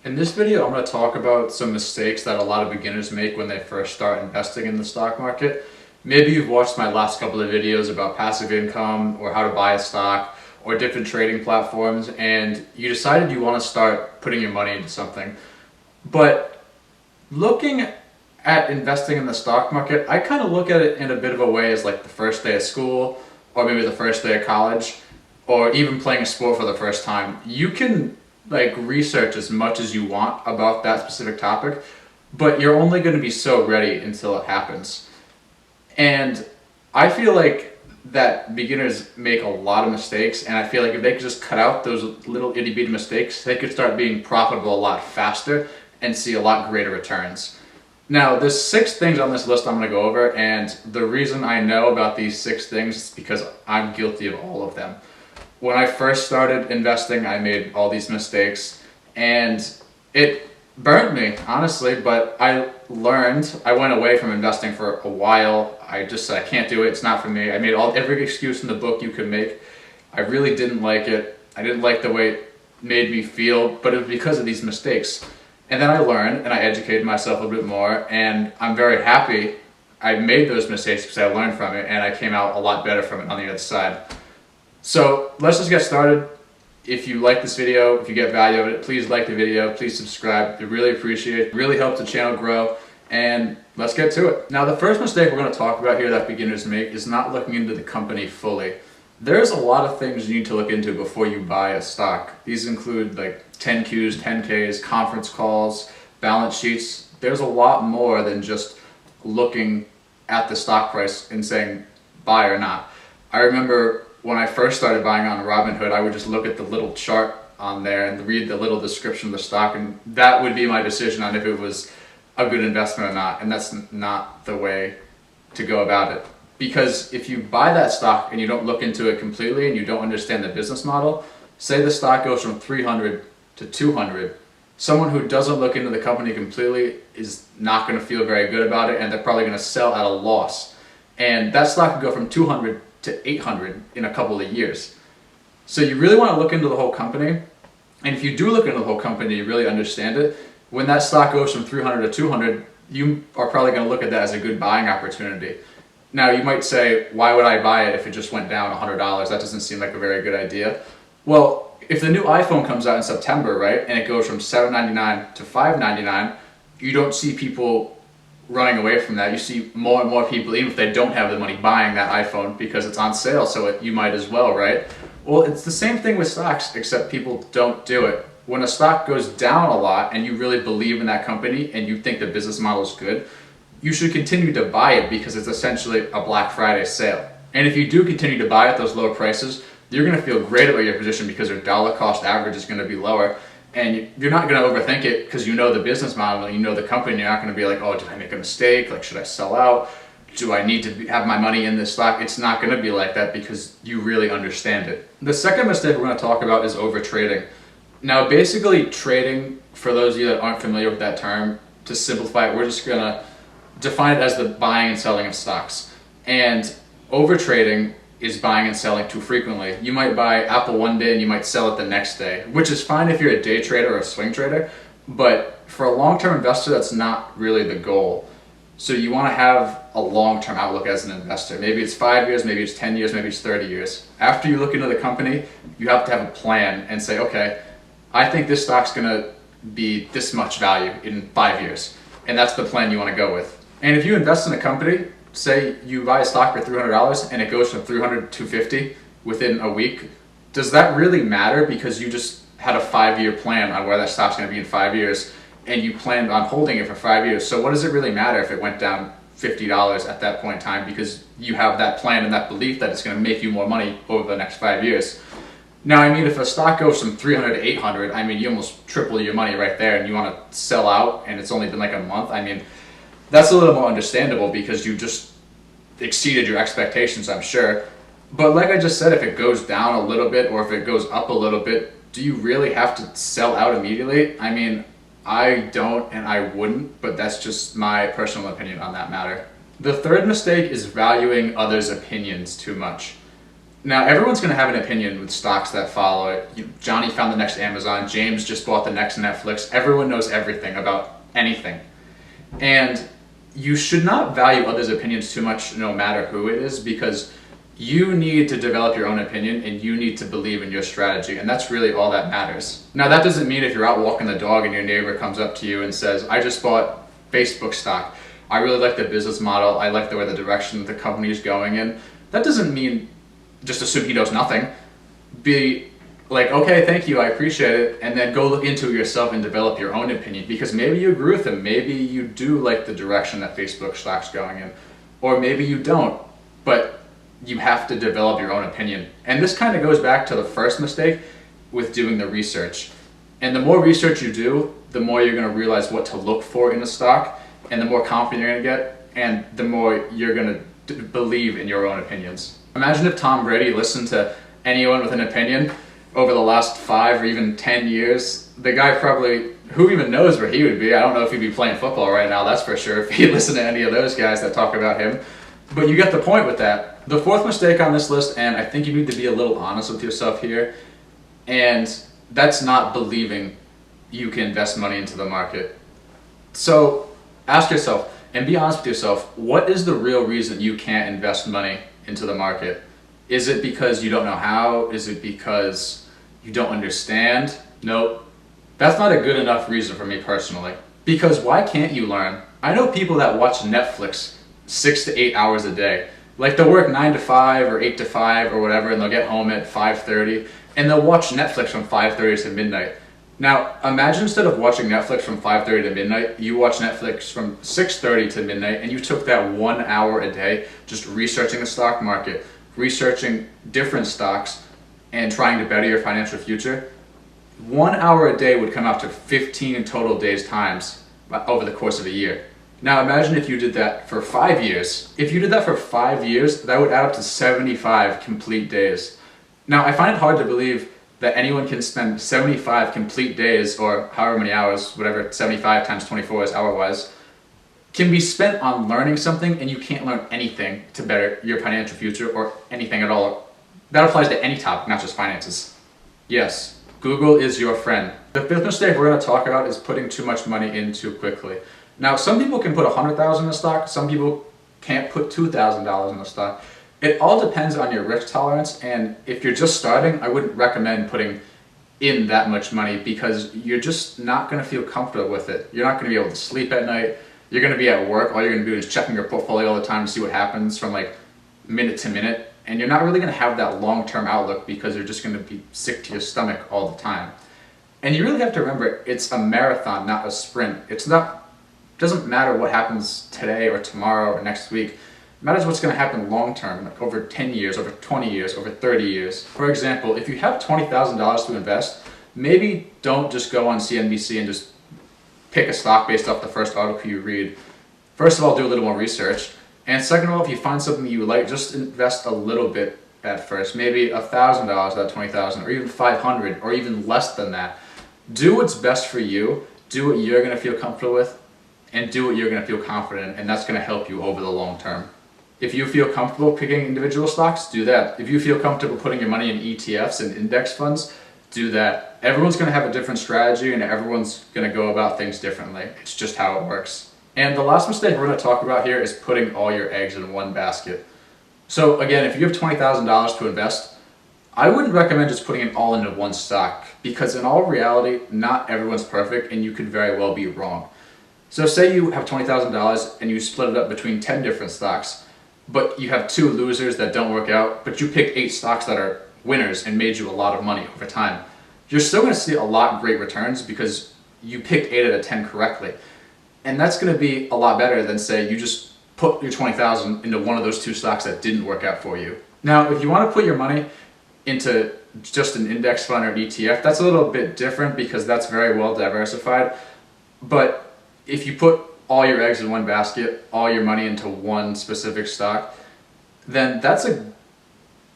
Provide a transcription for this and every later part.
In this video, I'm going to talk about some mistakes that a lot of beginners make when they first start investing in the stock market. Maybe you've watched my last couple of videos about passive income or how to buy a stock or different trading platforms, and you decided you want to start putting your money into something. But looking at investing in the stock market, I kind of look at it in a bit of a way as like the first day of school, or maybe the first day of college, or even playing a sport for the first time. You can research as much as you want about that specific topic, but you're only going to be so ready until it happens. And I feel like that beginners make a lot of mistakes, and I feel like if they could just cut out those little itty bitty mistakes, they could start being profitable a lot faster and see a lot greater returns. Now, there's 6 things on this list I'm going to go over, and the reason I know about these 6 things is because I'm guilty of all of them. When I first started investing, I made all these mistakes, and it burnt me, honestly, but I learned. I went away from investing for a while. I just said, I can't do it, it's not for me. I made every excuse in the book you could make. I really didn't like it. I didn't like the way it made me feel, but it was because of these mistakes. And then I learned, and I educated myself a little bit more, and I'm very happy I made those mistakes because I learned from it, and I came out a lot better from it on the other side. So let's just get started. If you like this video, if you get value out of it, please like the video, please subscribe. I really appreciate it. It really helps the channel grow, and let's get to it. Now, the first mistake we're going to talk about here that beginners make is not looking into the company fully. There's a lot of things you need to look into before you buy a stock. These include like 10Qs, 10Ks, conference calls, balance sheets. There's a lot more than just looking at the stock price and saying buy or not. I remember when I first started buying on Robinhood, I would just look at the little chart on there and read the little description of the stock, and that would be my decision on if it was a good investment or not. And that's not the way to go about it. Because if you buy that stock and you don't look into it completely and you don't understand the business model, say the stock goes from 300 to 200, someone who doesn't look into the company completely is not going to feel very good about it, and they're probably going to sell at a loss. And that stock could go from 200 to 800 in a couple of years. So you really want to look into the whole company. And if you do look into the whole company, you really understand it. When that stock goes from 300 to 200, you are probably going to look at that as a good buying opportunity. Now, you might say, why would I buy it if it just went down $100? That doesn't seem like a very good idea. Well, if the new iPhone comes out in September, right, and it goes from $799 to $599, you don't see people running away from that. You see more and more people, even if they don't have the money, buying that iPhone because it's on sale, so you might as well, right? Well, it's the same thing with stocks, except people don't do it. When a stock goes down a lot and you really believe in that company and you think the business model is good, you should continue to buy it because it's essentially a Black Friday sale. And if you do continue to buy at those lower prices, you're going to feel great about your position because your dollar cost average is going to be lower. And you're not going to overthink it because you know the business model and you know the company. You're not going to be like, oh, did I make a mistake? Like, should I sell out? Do I need to have my money in this stock? It's not going to be like that because you really understand it. The second mistake we're going to talk about is overtrading. Now, basically trading, for those of you that aren't familiar with that term, to simplify it, we're just going to define it as the buying and selling of stocks. And overtrading is buying and selling too frequently. You might buy Apple one day and you might sell it the next day, which is fine if you're a day trader or a swing trader, but for a long-term investor, that's not really the goal. So you want to have a long-term outlook as an investor. Maybe it's 5 years, maybe it's 10 years, maybe it's 30 years. After you look into the company, you have to have a plan and say, okay, I think this stock's going to be this much value in 5 years. And that's the plan you want to go with. And if you invest in a company, say you buy a stock for $300 and it goes from 300 to 250 within a week, does that really matter because you just had a 5-year plan on where that stock's going to be in 5 years and you planned on holding it for 5 years? So what does it really matter if it went down $50 at that point in time because you have that plan and that belief that it's going to make you more money over the next 5 years? Now, I mean, if a stock goes from 300 to 800, I mean, you almost triple your money right there and you want to sell out and it's only been like a month. I mean, that's a little more understandable because you just exceeded your expectations, I'm sure. But like I just said, if it goes down a little bit or if it goes up a little bit, do you really have to sell out immediately? I mean, I don't and I wouldn't, but that's just my personal opinion on that matter. The third mistake is valuing others' opinions too much. Now, everyone's going to have an opinion with stocks that follow it. Johnny found the next Amazon, James just bought the next Netflix. Everyone knows everything about anything. And you should not value others' opinions too much, no matter who it is, because you need to develop your own opinion and you need to believe in your strategy, and that's really all that matters. Now, that doesn't mean if you're out walking the dog and your neighbor comes up to you and says, I just bought Facebook stock, I really like the business model, I like the way the direction the company is going in. That doesn't mean just assume he knows nothing. Be like, okay, thank you, I appreciate it, and then go look into it yourself and develop your own opinion, because maybe you agree with him, maybe you do like the direction that Facebook stock's going in, or maybe you don't, but you have to develop your own opinion. And this kind of goes back to the first mistake with doing the research. And the more research you do, the more you're going to realize what to look for in a stock, and the more confident you're going to get, and the more you're going to believe in your own opinions. Imagine if Tom Brady listened to anyone with an opinion over the last 5 or even 10 years. The guy probably, who even knows where he would be? I don't know if he'd be playing football right now, that's for sure, if he listened to any of those guys that talk about him. But you get the point with that. The fourth mistake on this list, and I think you need to be a little honest with yourself here, and that's not believing you can invest money into the market. So ask yourself, and be honest with yourself, what is the real reason you can't invest money into the market? Is it because you don't know how? Is it because you don't understand? Nope. That's not a good enough reason for me personally. Because why can't you learn? I know people that watch Netflix 6 to 8 hours a day. Like they'll work 9 to 5 or 8 to 5 or whatever, and they'll get home at 5:30, and they'll watch Netflix from 5:30 to midnight. Now, imagine instead of watching Netflix from 5:30 to midnight, you watch Netflix from 6:30 to midnight, and you took that 1 hour a day just researching the stock market, researching different stocks, and trying to better your financial future. 1 hour a day would come out to 15 total days times over the course of a year. Now imagine if you did that for 5 years. If you did that for 5 years, that would add up to 75 complete days. Now, I find it hard to believe that anyone can spend 75 complete days, or however many hours, whatever 75 times 24 is hour-wise, can be spent on learning something, and you can't learn anything to better your financial future or anything at all. That applies to any topic, not just finances. Yes, Google is your friend. The fifth mistake we're going to talk about is putting too much money in too quickly. Now, some people can put $100,000 in a stock, some people can't put $2,000 in a stock. It all depends on your risk tolerance, and if you're just starting, I wouldn't recommend putting in that much money because you're just not going to feel comfortable with it. You're not going to be able to sleep at night. You're going to be at work. All you're going to do is checking your portfolio all the time to see what happens from like minute to minute, and you're not really going to have that long-term outlook because you're just going to be sick to your stomach all the time. And you really have to remember, it's a marathon, not a sprint. It doesn't matter what happens today or tomorrow or next week. It matters what's going to happen long term, like over 10 years, over 20 years, over 30 years. For example, if you have $20,000 to invest, maybe don't just go on CNBC and just pick a stock based off the first article you read. First of all, do a little more research. And second of all, if you find something you like, just invest a little bit at first. Maybe $1,000 out of $20,000, or even $500, or even less than that. Do what's best for you. Do what you're going to feel comfortable with, and do what you're going to feel confident in, and that's going to help you over the long term. If you feel comfortable picking individual stocks, do that. If you feel comfortable putting your money in ETFs and index funds, do that. Everyone's going to have a different strategy, and everyone's going to go about things differently. It's just how it works. And the last mistake we're going to talk about here is putting all your eggs in one basket. So again, if you have $20,000 to invest, I wouldn't recommend just putting it all into one stock, because in all reality, not everyone's perfect, and you could very well be wrong. So say you have $20,000 and you split it up between 10 different stocks, but you have 2 losers that don't work out, but you picked 8 stocks that are winners and made you a lot of money over time. You're still going to see a lot of great returns because you picked 8 out of 10 correctly. And that's going to be a lot better than, say, you just put your $20,000 into one of those 2 stocks that didn't work out for you. Now, if you want to put your money into just an index fund or an ETF, that's a little bit different because that's very well diversified. But if you put all your eggs in one basket, all your money into one specific stock, then that's a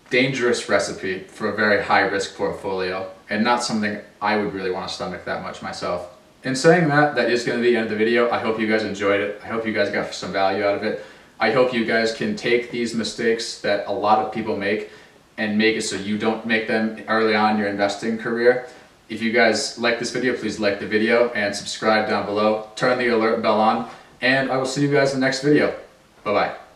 dangerous recipe for a very high risk portfolio, and not something I would really want to stomach that much myself. In saying that, that is going to be the end of the video. I hope you guys enjoyed it. I hope you guys got some value out of it. I hope you guys can take these mistakes that a lot of people make and make it so you don't make them early on in your investing career. If you guys like this video, please like the video and subscribe down below. Turn the alert bell on, and I will see you guys in the next video. Bye-bye.